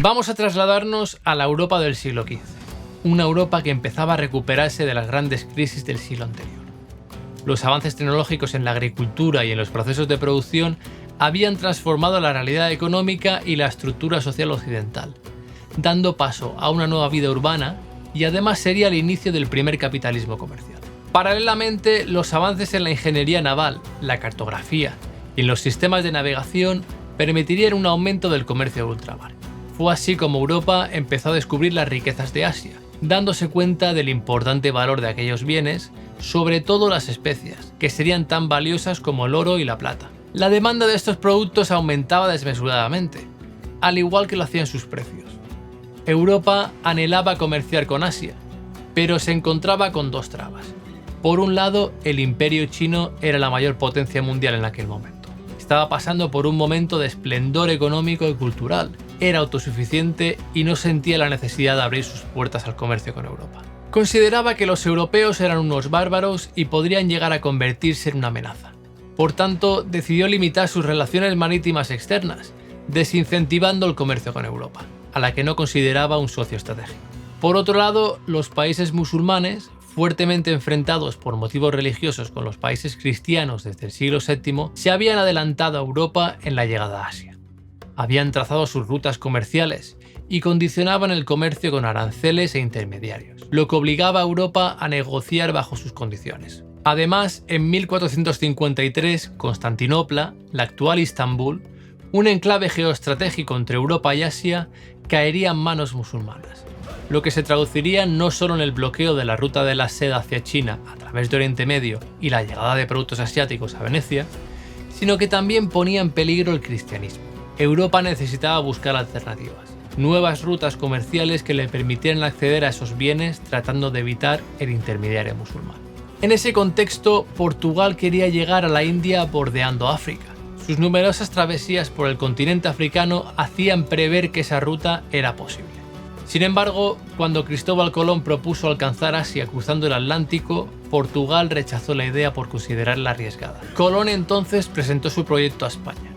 Vamos a trasladarnos a la Europa del siglo XV, una Europa que empezaba a recuperarse de las grandes crisis del siglo anterior. Los avances tecnológicos en la agricultura y en los procesos de producción habían transformado la realidad económica y la estructura social occidental, dando paso a una nueva vida urbana y además sería el inicio del primer capitalismo comercial. Paralelamente, los avances en la ingeniería naval, la cartografía y en los sistemas de navegación permitirían un aumento del comercio de ultramar. Fue así como Europa empezó a descubrir las riquezas de Asia, dándose cuenta del importante valor de aquellos bienes, sobre todo las especias, que serían tan valiosas como el oro y la plata. La demanda de estos productos aumentaba desmesuradamente, al igual que lo hacían sus precios. Europa anhelaba comerciar con Asia, pero se encontraba con dos trabas. Por un lado, el Imperio Chino era la mayor potencia mundial en aquel momento. Estaba pasando por un momento de esplendor económico y cultural, era autosuficiente y no sentía la necesidad de abrir sus puertas al comercio con Europa. Consideraba que los europeos eran unos bárbaros y podrían llegar a convertirse en una amenaza. Por tanto, decidió limitar sus relaciones marítimas externas, desincentivando el comercio con Europa, a la que no consideraba un socio estratégico. Por otro lado, los países musulmanes, fuertemente enfrentados por motivos religiosos con los países cristianos desde el siglo VII, se habían adelantado a Europa en la llegada a Asia. Habían trazado sus rutas comerciales y condicionaban el comercio con aranceles e intermediarios, lo que obligaba a Europa a negociar bajo sus condiciones. Además, en 1453, Constantinopla, la actual Istambul, un enclave geoestratégico entre Europa y Asia, caería en manos musulmanas, lo que se traduciría no solo en el bloqueo de la ruta de la seda hacia China a través de Oriente Medio y la llegada de productos asiáticos a Venecia, sino que también ponía en peligro el cristianismo. Europa necesitaba buscar alternativas, nuevas rutas comerciales que le permitieran acceder a esos bienes tratando de evitar el intermediario musulmán. En ese contexto, Portugal quería llegar a la India bordeando África. Sus numerosas travesías por el continente africano hacían prever que esa ruta era posible. Sin embargo, cuando Cristóbal Colón propuso alcanzar Asia cruzando el Atlántico, Portugal rechazó la idea por considerarla arriesgada. Colón entonces presentó su proyecto a España.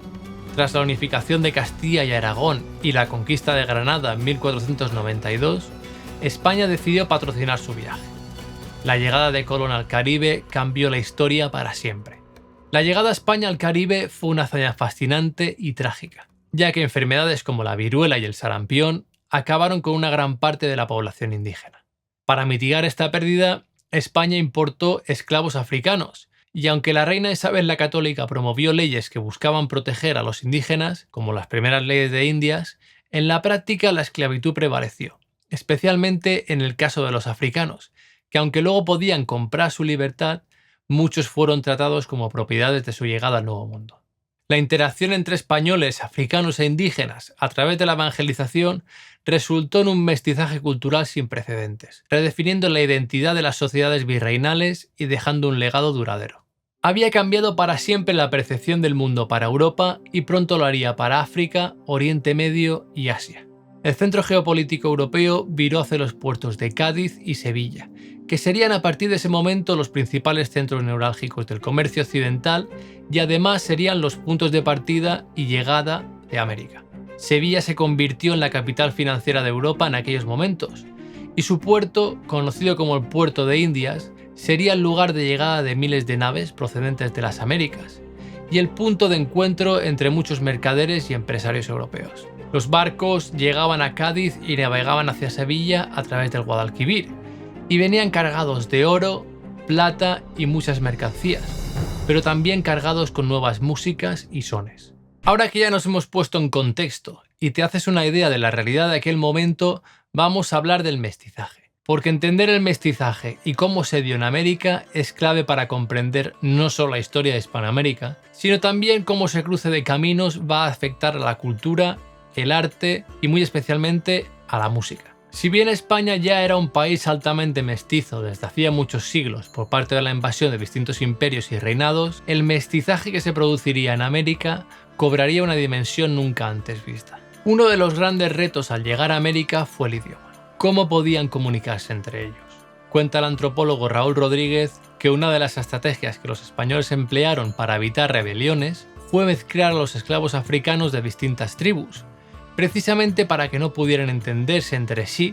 Tras la unificación de Castilla y Aragón y la conquista de Granada en 1492, España decidió patrocinar su viaje. La llegada de Colón al Caribe cambió la historia para siempre. La llegada a España al Caribe fue una hazaña fascinante y trágica, ya que enfermedades como la viruela y el sarampión acabaron con una gran parte de la población indígena. Para mitigar esta pérdida, España importó esclavos africanos, y aunque la reina Isabel la Católica promovió leyes que buscaban proteger a los indígenas, como las primeras leyes de Indias, en la práctica la esclavitud prevaleció, especialmente en el caso de los africanos, que aunque luego podían comprar su libertad, muchos fueron tratados como propiedades de su llegada al Nuevo Mundo. La interacción entre españoles, africanos e indígenas a través de la evangelización resultó en un mestizaje cultural sin precedentes, redefiniendo la identidad de las sociedades virreinales y dejando un legado duradero. Había cambiado para siempre la percepción del mundo para Europa y pronto lo haría para África, Oriente Medio y Asia. El centro geopolítico europeo viró hacia los puertos de Cádiz y Sevilla, que serían a partir de ese momento los principales centros neurálgicos del comercio occidental y además serían los puntos de partida y llegada de América. Sevilla se convirtió en la capital financiera de Europa en aquellos momentos, y su puerto, conocido como el Puerto de Indias, sería el lugar de llegada de miles de naves procedentes de las Américas, y el punto de encuentro entre muchos mercaderes y empresarios europeos. Los barcos llegaban a Cádiz y navegaban hacia Sevilla a través del Guadalquivir, y venían cargados de oro, plata y muchas mercancías, pero también cargados con nuevas músicas y sones. Ahora que ya nos hemos puesto en contexto y te haces una idea de la realidad de aquel momento, vamos a hablar del mestizaje. Porque entender el mestizaje y cómo se dio en América es clave para comprender no solo la historia de Hispanoamérica, sino también cómo ese cruce de caminos va a afectar a la cultura, el arte y muy especialmente a la música. Si bien España ya era un país altamente mestizo desde hacía muchos siglos por parte de la invasión de distintos imperios y reinados, el mestizaje que se produciría en América cobraría una dimensión nunca antes vista. Uno de los grandes retos al llegar a América fue el idioma. ¿Cómo podían comunicarse entre ellos? Cuenta el antropólogo Raúl Rodríguez que una de las estrategias que los españoles emplearon para evitar rebeliones fue mezclar a los esclavos africanos de distintas tribus, precisamente para que no pudieran entenderse entre sí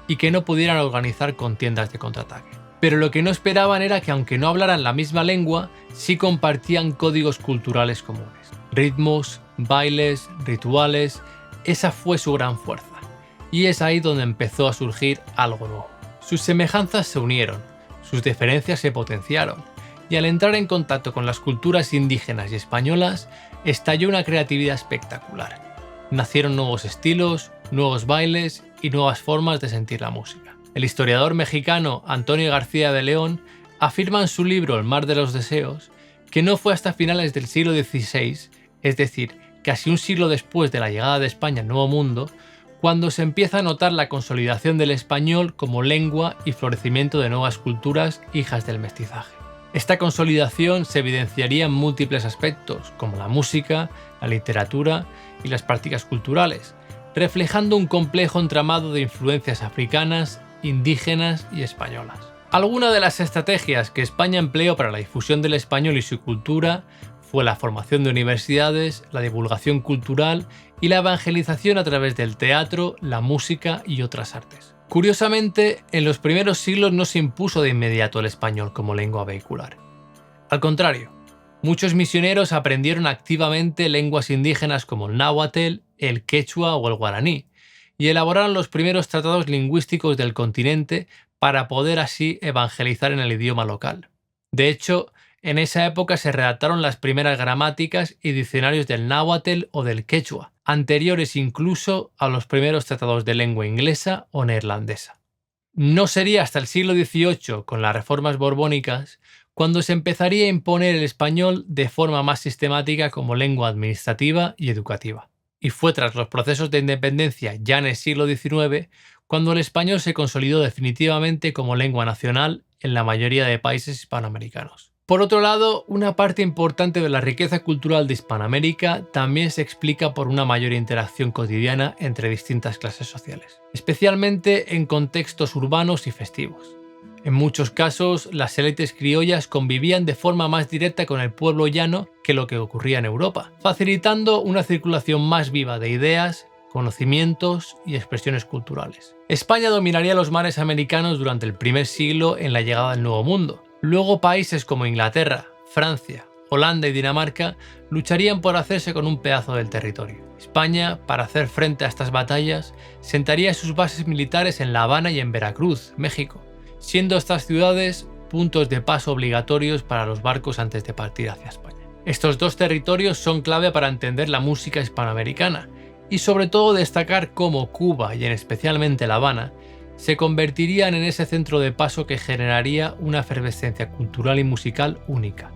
y que no pudieran organizar contiendas de contraataque. Pero lo que no esperaban era que aunque no hablaran la misma lengua, sí compartían códigos culturales comunes. Ritmos, bailes, rituales, esa fue su gran fuerza. Y es ahí donde empezó a surgir algo nuevo. Sus semejanzas se unieron, sus diferencias se potenciaron, y al entrar en contacto con las culturas indígenas y españolas, estalló una creatividad espectacular. Nacieron nuevos estilos, nuevos bailes y nuevas formas de sentir la música. El historiador mexicano Antonio García de León afirma en su libro El mar de los deseos que no fue hasta finales del siglo XVI, es decir, casi un siglo después de la llegada de España al Nuevo Mundo, cuando se empieza a notar la consolidación del español como lengua y florecimiento de nuevas culturas hijas del mestizaje. Esta consolidación se evidenciaría en múltiples aspectos, como la música, la literatura y las prácticas culturales, reflejando un complejo entramado de influencias africanas, indígenas y españolas. Alguna de las estrategias que España empleó para la difusión del español y su cultura fue la formación de universidades, la divulgación cultural y la evangelización a través del teatro, la música y otras artes. Curiosamente, en los primeros siglos no se impuso de inmediato el español como lengua vehicular. Al contrario, muchos misioneros aprendieron activamente lenguas indígenas como el náhuatl, el quechua o el guaraní, y elaboraron los primeros tratados lingüísticos del continente para poder así evangelizar en el idioma local. De hecho, en esa época se redactaron las primeras gramáticas y diccionarios del náhuatl o del quechua, anteriores incluso a los primeros tratados de lengua inglesa o neerlandesa. No sería hasta el siglo XVIII, con las reformas borbónicas, cuando se empezaría a imponer el español de forma más sistemática como lengua administrativa y educativa. Y fue tras los procesos de independencia ya en el siglo XIX cuando el español se consolidó definitivamente como lengua nacional en la mayoría de países hispanoamericanos. Por otro lado, una parte importante de la riqueza cultural de Hispanoamérica también se explica por una mayor interacción cotidiana entre distintas clases sociales, especialmente en contextos urbanos y festivos. En muchos casos, las élites criollas convivían de forma más directa con el pueblo llano que lo que ocurría en Europa, facilitando una circulación más viva de ideas, conocimientos y expresiones culturales. España dominaría los mares americanos durante el primer siglo en la llegada del Nuevo Mundo. Luego países como Inglaterra, Francia, Holanda y Dinamarca lucharían por hacerse con un pedazo del territorio. España, para hacer frente a estas batallas, sentaría sus bases militares en La Habana y en Veracruz, México, siendo estas ciudades puntos de paso obligatorios para los barcos antes de partir hacia España. Estos dos territorios son clave para entender la música hispanoamericana y sobre todo destacar cómo Cuba y en especialmente La Habana se convertirían en ese centro de paso que generaría una efervescencia cultural y musical única,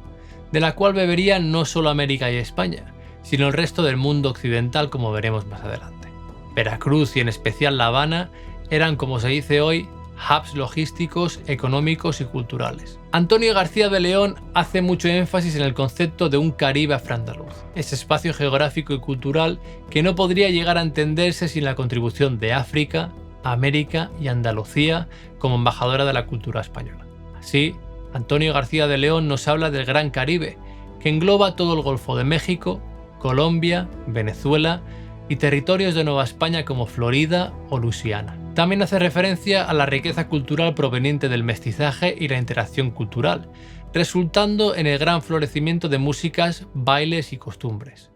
de la cual beberían no solo América y España, sino el resto del mundo occidental, como veremos más adelante. Veracruz y en especial La Habana eran, como se dice hoy, hubs logísticos, económicos y culturales. Antonio García de León hace mucho énfasis en el concepto de un Caribe afroandaluz, ese espacio geográfico y cultural que no podría llegar a entenderse sin la contribución de África, América y Andalucía como embajadora de la cultura española. Así, Antonio García de León nos habla del Gran Caribe, que engloba todo el Golfo de México, Colombia, Venezuela y territorios de Nueva España como Florida o Luisiana. También hace referencia a la riqueza cultural proveniente del mestizaje y la interacción cultural, resultando en el gran florecimiento de músicas, bailes y costumbres.